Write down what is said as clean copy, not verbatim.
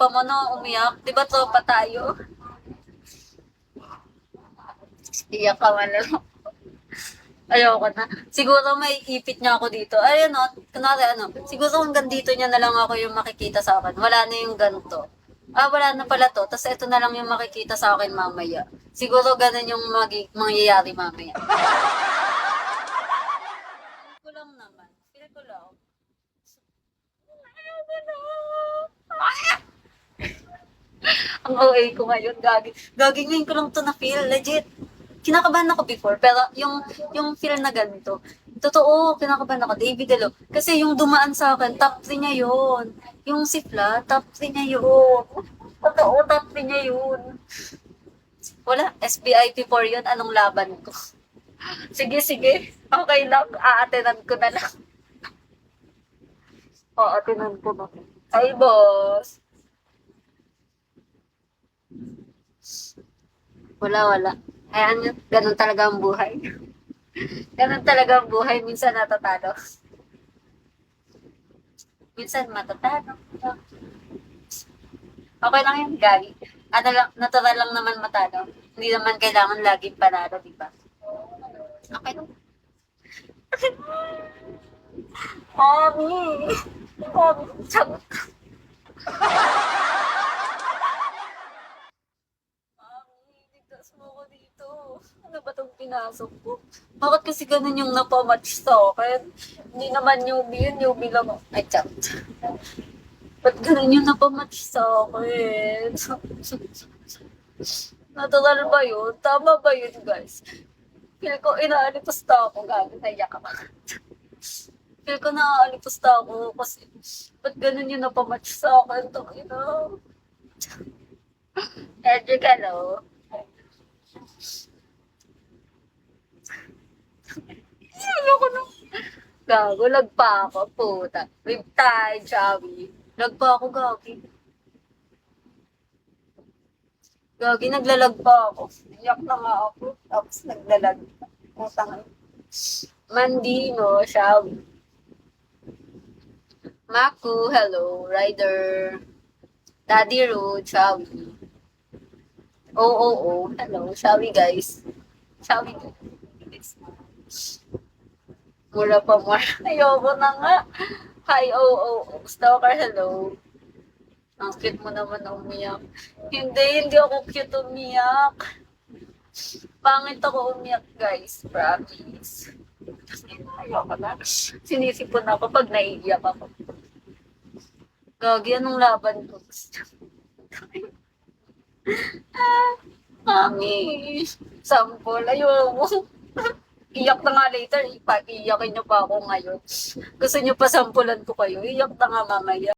tropa mo no, umiyak. Di ba tropa tayo? Iyak ka man lang. Ayoko na. Siguro may ipit niya ako dito. Ayun no, kunwari siguro hanggang dito niya na lang ako yung makikita sa akin. Wala na yung ganito. Wala na pala to. Tapos ito na lang yung makikita sa akin mamaya. Siguro ganun yung mangyayari mamaya. Feel ko lang naman. Feel ko lang. Ayoko na. Ang OA ko ngayon, gagi. Gagi ngayon ko lang to na feel, legit. Kinakabahan ako before, pero yung feel na ganito, totoo, kinakabahan ako, David Delo. Kasi yung dumaan sa akin, top 3 niya yun. Yung sifla, top 3 niya yun. Totoo, top 3 niya yun. Wala, SBIP 4 yun, anong laban ko? Sige, sige, okay lang, aatenan ko na lang. Aatenan ko na. Ay, boss. Wala. Ayan yun, ganun talaga ang buhay. Ganun talaga ang buhay, minsan natatalo. Minsan matatalo. Okay lang yun, Gagi. Natural lang naman matalo. Hindi naman kailangan laging panalo, di ba? Okay lang. Mami! Mami, sagot. Mami, ligtas mo ko dito. Ano ba itong pinasok ko? Bakit kasi ganun yung napamatch sa akin? Hindi naman newbie yun, newbie lang. Ay, chat. Ba't ganun yung napamatch sa akin? Natural ba yun? Tama ba yun, guys? Feel ko inaalipas na ako. Gabi, naiyak ako. Feel ko naaalipas na ako kasi ba't ganun yung napamatch sa akin? Ina. Edyo ka, no? Ayoko na. Gago, lagpa ako, puta. Riptide, Chawi. Lagpa ako, Gagi. Gagi, naglalag pa ako. Iyak na nga ako. Tapos naglalag. Utang. Mandino, Shawi. Maku, hello. Rider. Daddy Rude, Shawi. Oo. Hello, Shawi guys. Shawi guys. Mura pa more. Ayoko na nga. Hi, Stalker, hello. Ang cute mo naman umiyak. Hindi ako cute umiyak. Pangit ako umiyak, guys. Promise. Ayoko na. Sinisipon ako pag naiiyak ako. Gagi, anong laban ko? Mami. Sampol. Ayoko. Iyak na nga later. Iyakin niyo pa ako ngayon. Gusto niyo pa sampulan ko kayo. Iyak na nga mamaya.